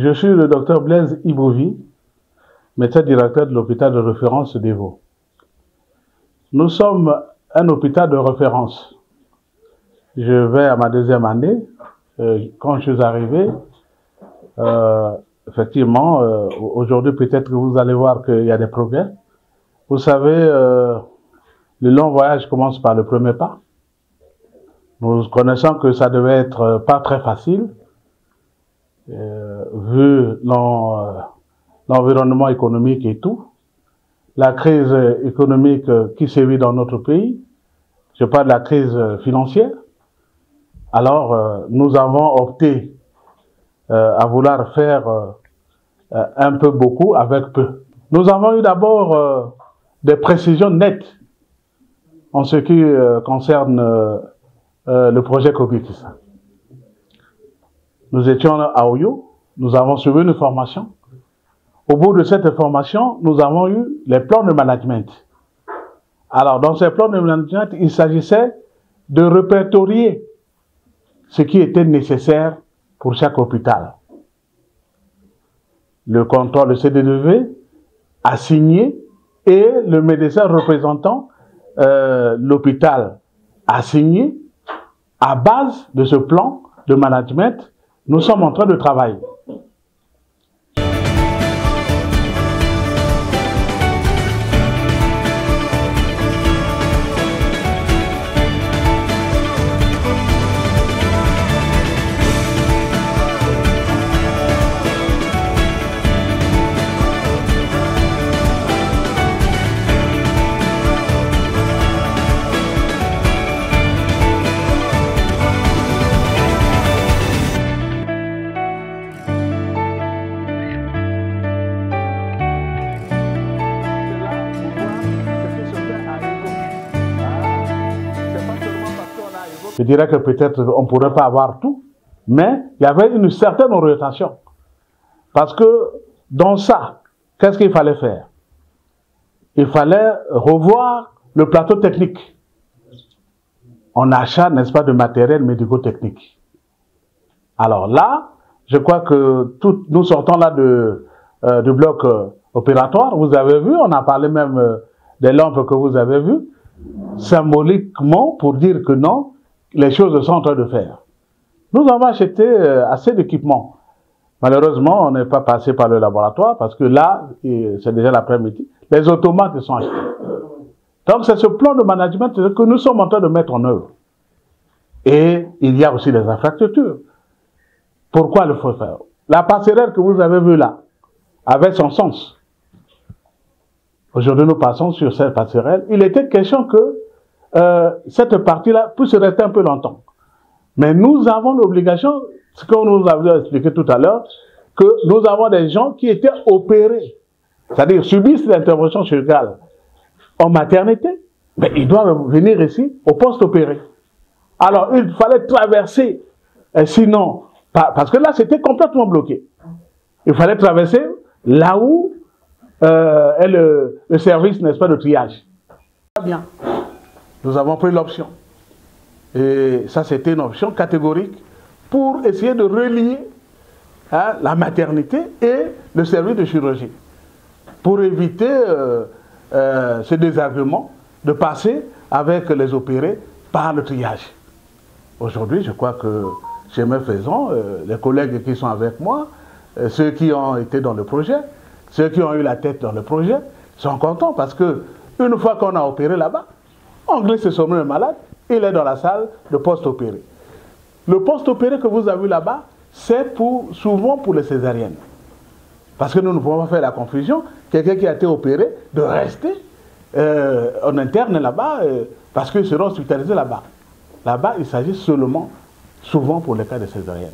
Je suis le docteur Blaise Ibovi, médecin directeur de l'hôpital de référence d'Evo. Nous sommes un hôpital de référence. Je vais à ma deuxième année. Quand je suis arrivé, effectivement, aujourd'hui peut-être que vous allez voir qu'il y a des progrès. Vous savez, le long voyage commence par le premier pas. Nous connaissons que ça devait être pas très facile, vu l'environnement économique et tout. La crise économique qui sévit dans notre pays, je parle de la crise financière. Alors, nous avons opté à vouloir faire un peu beaucoup avec peu. Nous avons eu d'abord des précisions nettes en ce qui concerne le projet Covid-19. Nous étions à Oyo, nous avons suivi une formation. Au bout de cette formation, nous avons eu les plans de management. Alors, dans ces plans de management, il s'agissait de répertorier ce qui était nécessaire pour chaque hôpital. Le contrôle, le CDDV, a signé et le médecin représentant l'hôpital a signé. À base de ce plan de management, nous sommes en train de travailler. Je dirais que peut-être on ne pourrait pas avoir tout, mais il y avait une certaine orientation. Parce que dans ça, qu'est-ce qu'il fallait faire? Il fallait revoir le plateau technique en achat, n'est-ce pas, de matériel médico-technique. Alors là, je crois que nous sortons là du bloc opératoire. Vous avez vu, on a parlé même des lampes que vous avez vues, symboliquement pour dire que non, les choses sont en train de faire. Nous avons acheté assez d'équipements. Malheureusement, on n'est pas passé par le laboratoire parce que là, c'est déjà l'après-midi, les automates sont achetés. Donc, c'est ce plan de management que nous sommes en train de mettre en œuvre. Et il y a aussi des infrastructures. Pourquoi il faut faire? La passerelle que vous avez vue là avait son sens. Aujourd'hui, nous passons sur cette passerelle. Il était question que cette partie-là puisse rester un peu longtemps. Mais nous avons l'obligation, ce qu'on nous avait expliqué tout à l'heure, que nous avons des gens qui étaient opérés, c'est-à-dire subissent l'intervention chirurgicale en maternité, mais ils doivent venir ici au poste opéré. Alors, il fallait traverser, sinon, parce que là, c'était complètement bloqué. Il fallait traverser là où est le service, n'est-ce pas, de triage. Bien. Nous avons pris l'option. Et ça, c'était une option catégorique pour essayer de relier la maternité et le service de chirurgie. Pour éviter ce désagrément de passer avec les opérés par le triage. Aujourd'hui, je crois que chemin faisant, les collègues qui sont avec moi, ceux qui ont été dans le projet, ceux qui ont eu la tête dans le projet, sont contents parce que une fois qu'on a opéré là-bas, on glisse sur le malade, il est dans la salle de post-opéré. Le post-opéré que vous avez vu là-bas, c'est souvent pour les césariennes. Parce que nous ne pouvons pas faire la confusion, quelqu'un qui a été opéré, de rester en interne là-bas, parce qu'ils seront hospitalisés là-bas. Là-bas, il s'agit seulement, souvent pour les cas de césariennes.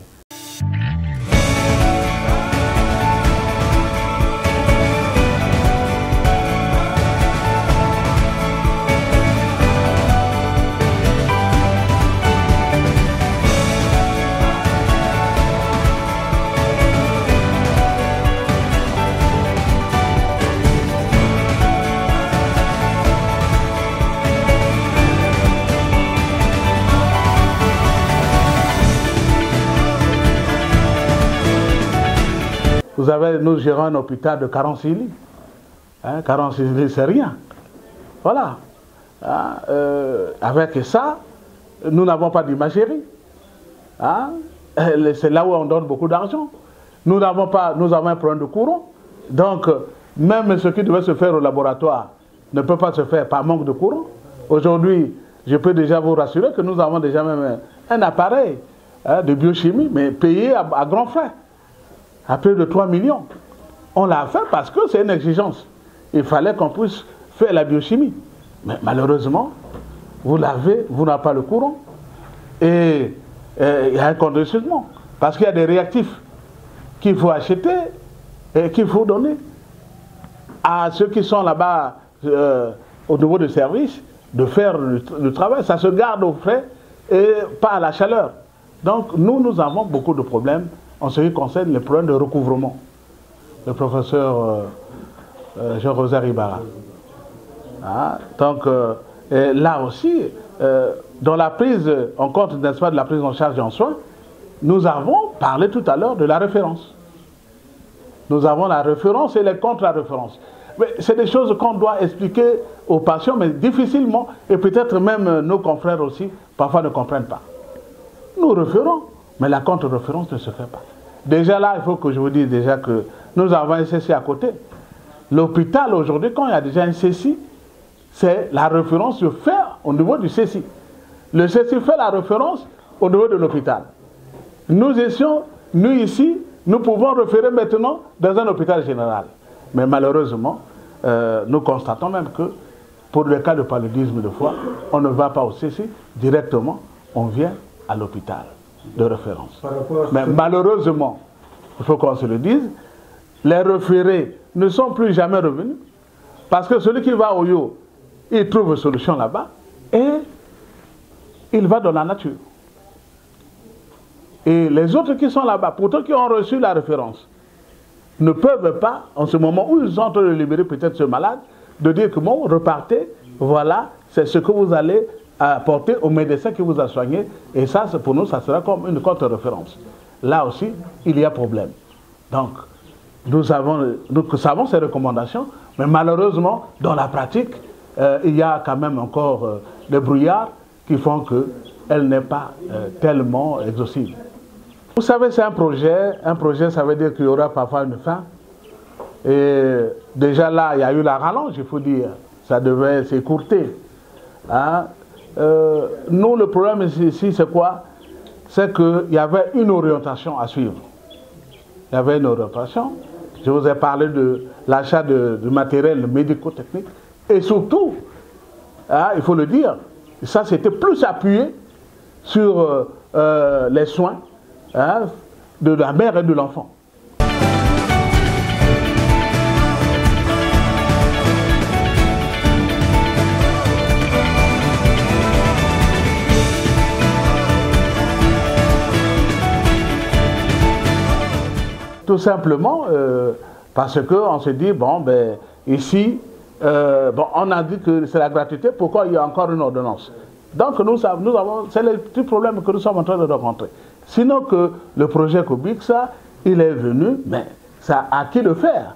nous gérons un hôpital de 46 lits. 46 lits, c'est rien. Voilà. Avec ça, nous n'avons pas d'imagerie. C'est là où on donne beaucoup d'argent. Nous avons un problème de courant. Donc, même ce qui devait se faire au laboratoire ne peut pas se faire par manque de courant. Aujourd'hui, je peux déjà vous rassurer que nous avons déjà même un appareil de biochimie, mais payé à grands frais, à plus de 3 millions. On l'a fait parce que c'est une exigence. Il fallait qu'on puisse faire la biochimie. Mais malheureusement, vous n'avez pas le courant. Et il y a un conditionnement. Parce qu'il y a des réactifs qu'il faut acheter et qu'il faut donner à ceux qui sont là-bas au niveau du service de faire le travail. Ça se garde au frais et pas à la chaleur. Donc nous avons beaucoup de problèmes en ce qui concerne les problèmes de recouvrement. Le professeur Jean-Rosaire Ibarra. Donc là aussi, dans la prise en compte, n'est-ce pas, de la prise en charge en soins, nous avons parlé tout à l'heure de la référence. Nous avons la référence et les contre-références. Mais c'est des choses qu'on doit expliquer aux patients, mais difficilement, et peut-être même nos confrères aussi, parfois ne comprennent pas. Nous référons, mais la contre-référence ne se fait pas. Déjà là, il faut que je vous dise déjà que nous avons un CECI à côté. L'hôpital aujourd'hui, quand il y a déjà un CECI, c'est la référence se fait au niveau du CECI. Le CECI fait la référence au niveau de l'hôpital. Nous ici, nous pouvons référer maintenant dans un hôpital général. Mais malheureusement, nous constatons même que pour le cas de paludisme de foie, on ne va pas au CECI directement, on vient à l'hôpital de référence. Mais malheureusement, il faut qu'on se le dise, les référés ne sont plus jamais revenus parce que celui qui va au Yo, il trouve une solution là-bas et il va dans la nature. Et les autres qui sont là-bas, pourtant qui ont reçu la référence, ne peuvent pas, en ce moment où ils sont en train de libérer peut-être ce malade, de dire que bon, repartez, voilà, c'est ce que vous allez apporter au médecin qui vous a soigné, et ça, pour nous, ça sera comme une contre-référence. Là aussi, il y a problème. Donc, nous savons ces recommandations, mais malheureusement, dans la pratique, il y a quand même encore des brouillards qui font qu'elle n'est pas tellement exhaustive. Vous savez, c'est un projet ça veut dire qu'il y aura parfois une fin. Et déjà là, il y a eu la rallonge, il faut dire, ça devait s'écourter. Nous, le problème ici, c'est quoi? C'est qu'il y avait une orientation à suivre. Il y avait une orientation. Je vous ai parlé de l'achat de matériel médico-technique. Et surtout, il faut le dire, ça c'était plus appuyé sur les soins de la mère et de l'enfant. Tout simplement parce qu'on se dit, bon, ben, ici, on a dit que c'est la gratuité, pourquoi il y a encore une ordonnance? Donc c'est le petit problème que nous sommes en train de rencontrer. Sinon que le projet Cobixa, il est venu, mais ça a qui le faire?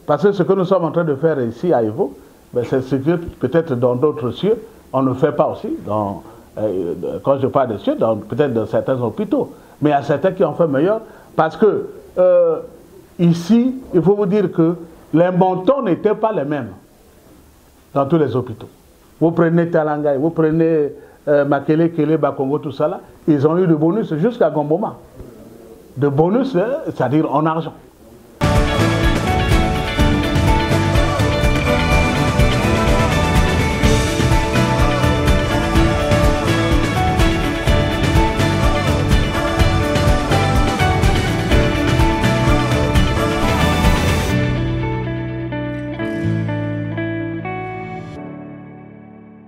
Parce que ce que nous sommes en train de faire ici à Evo, ben, c'est ce que peut-être dans d'autres cieux, on ne fait pas aussi. Quand je parle de cieux, peut-être dans certains hôpitaux. Mais il y a certains qui en font meilleur, parce que ici, il faut vous dire que les montants n'étaient pas les mêmes dans tous les hôpitaux. Vous prenez Talangay, vous prenez Makele, Kele, Bakongo, tout ça là, ils ont eu de bonus jusqu'à Gomboma. De bonus, c'est-à-dire en argent.